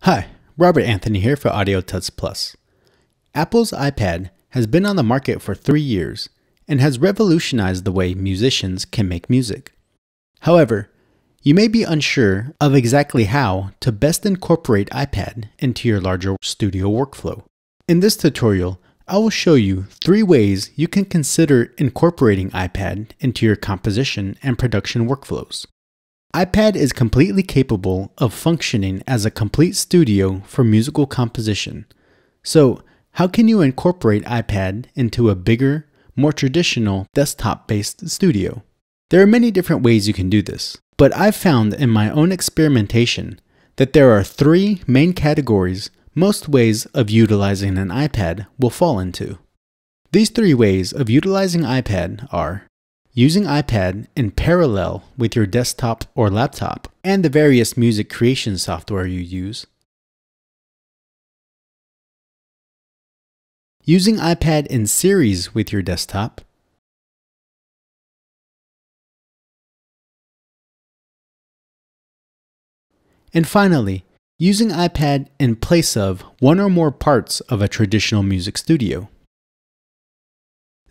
Hi, Robert Anthony here for Audiotuts Plus. Apple's iPad has been on the market for 3 years and has revolutionized the way musicians can make music. However, you may be unsure of exactly how to best incorporate iPad into your larger studio workflow. In this tutorial, I will show you 3 ways you can consider incorporating iPad into your composition and production workflows. iPad is completely capable of functioning as a complete studio for musical composition. So, how can you incorporate iPad into a bigger, more traditional desktop-based studio? There are many different ways you can do this, but I've found in my own experimentation that there are 3 main categories most ways of utilizing an iPad will fall into. These 3 ways of utilizing iPad are using iPad in parallel with your desktop or laptop and the various music creation software you use, using iPad in series with your desktop, and finally, using iPad in place of one or more parts of a traditional music studio.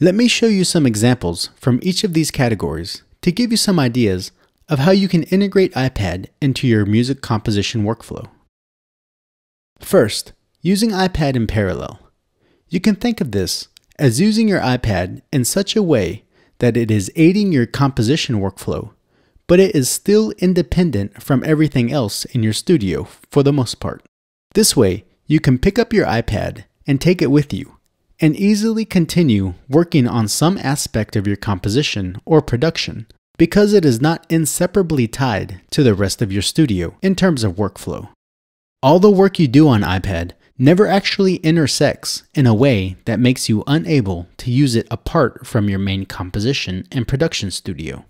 Let me show you some examples from each of these categories to give you some ideas of how you can integrate iPad into your music composition workflow. First, using iPad in parallel. You can think of this as using your iPad in such a way that it is aiding your composition workflow, but it is still independent from everything else in your studio for the most part. This way, you can pick up your iPad and take it with you, and easily continue working on some aspect of your composition or production because it is not inseparably tied to the rest of your studio in terms of workflow. All the work you do on iPad never actually intersects in a way that makes you unable to use it apart from your main composition and production studio.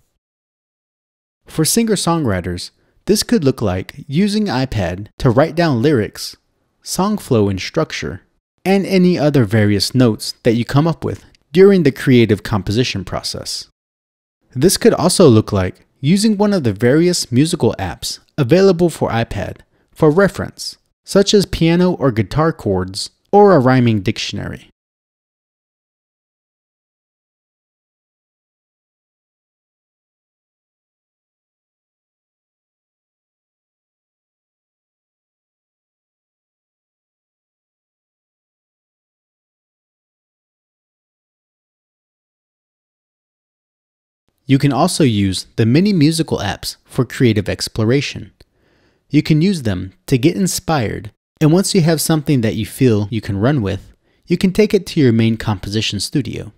For singer-songwriters, this could look like using iPad to write down lyrics, song flow and structure, and any other various notes that you come up with during the creative composition process. This could also look like using one of the various musical apps available for iPad for reference, such as piano or guitar chords or a rhyming dictionary. You can also use the many musical apps for creative exploration. You can use them to get inspired, and once you have something that you feel you can run with, you can take it to your main composition studio.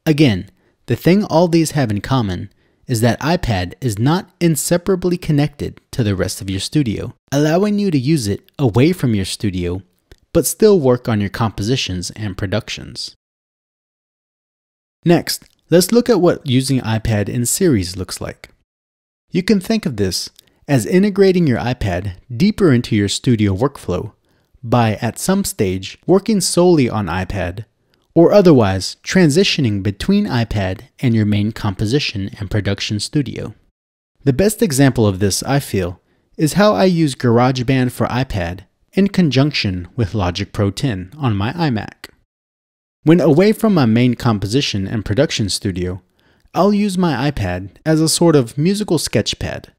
Again, the thing all these have in common is that iPad is not inseparably connected to the rest of your studio, allowing you to use it away from your studio, but still work on your compositions and productions. Next, let's look at what using iPad in series looks like. You can think of this as integrating your iPad deeper into your studio workflow by, at some stage, working solely on iPad, or otherwise transitioning between iPad and your main composition and production studio. The best example of this, I feel, is how I use GarageBand for iPad in conjunction with Logic Pro 10 on my iMac. When away from my main composition and production studio, I'll use my iPad as a sort of musical sketchpad.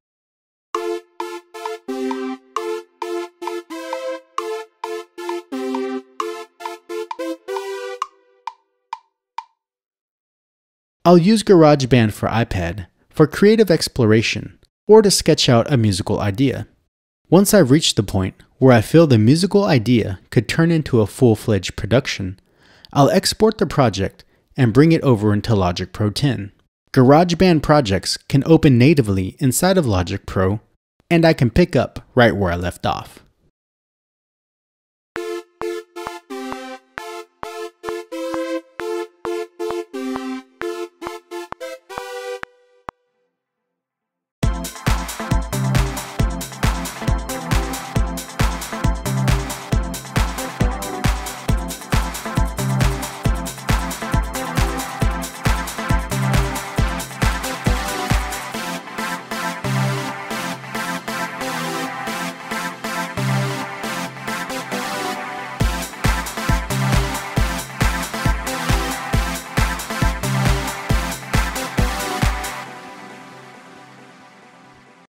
I'll use GarageBand for iPad for creative exploration or to sketch out a musical idea. Once I've reached the point where I feel the musical idea could turn into a full-fledged production, I'll export the project and bring it over into Logic Pro 10. GarageBand projects can open natively inside of Logic Pro, and I can pick up right where I left off.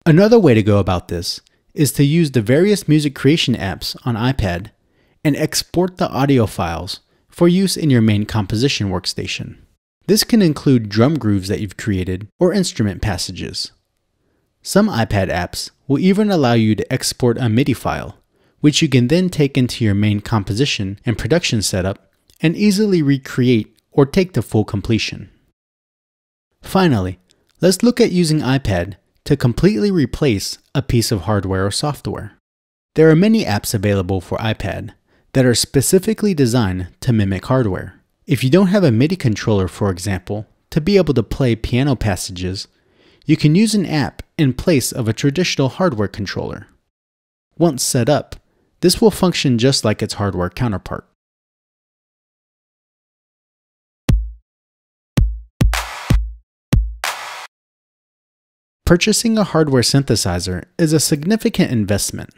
Another way to go about this is to use the various music creation apps on iPad and export the audio files for use in your main composition workstation. This can include drum grooves that you've created or instrument passages. Some iPad apps will even allow you to export a MIDI file, which you can then take into your main composition and production setup and easily recreate or take to full completion. Finally, let's look at using iPad to completely replace a piece of hardware or software. There are many apps available for iPad that are specifically designed to mimic hardware. If you don't have a MIDI controller, for example, to be able to play piano passages, you can use an app in place of a traditional hardware controller. Once set up, this will function just like its hardware counterpart. Purchasing a hardware synthesizer is a significant investment,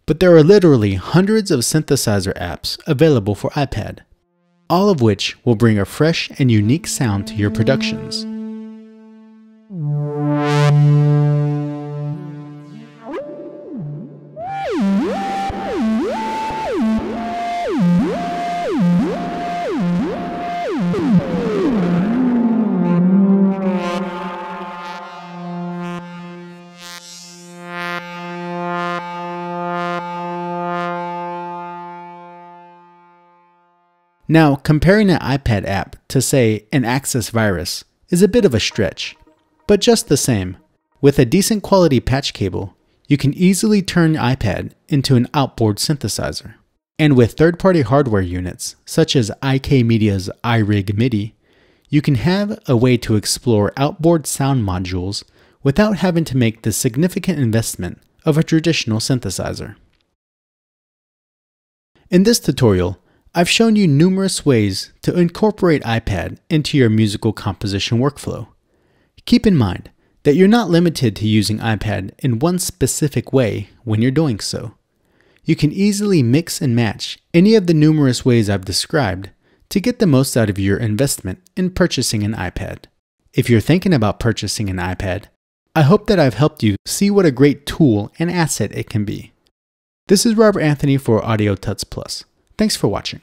but there are literally hundreds of synthesizer apps available for iPad, all of which will bring a fresh and unique sound to your productions. Now, comparing an iPad app to, say, an Access virus is a bit of a stretch, but just the same, with a decent quality patch cable, you can easily turn iPad into an outboard synthesizer. And with third-party hardware units, such as IK Media's iRig MIDI, you can have a way to explore outboard sound modules without having to make the significant investment of a traditional synthesizer. In this tutorial, I've shown you numerous ways to incorporate iPad into your musical composition workflow. Keep in mind that you're not limited to using iPad in one specific way when you're doing so. You can easily mix and match any of the numerous ways I've described to get the most out of your investment in purchasing an iPad. If you're thinking about purchasing an iPad, I hope that I've helped you see what a great tool and asset it can be. This is Robert Anthony for Audiotuts Plus. Thanks for watching.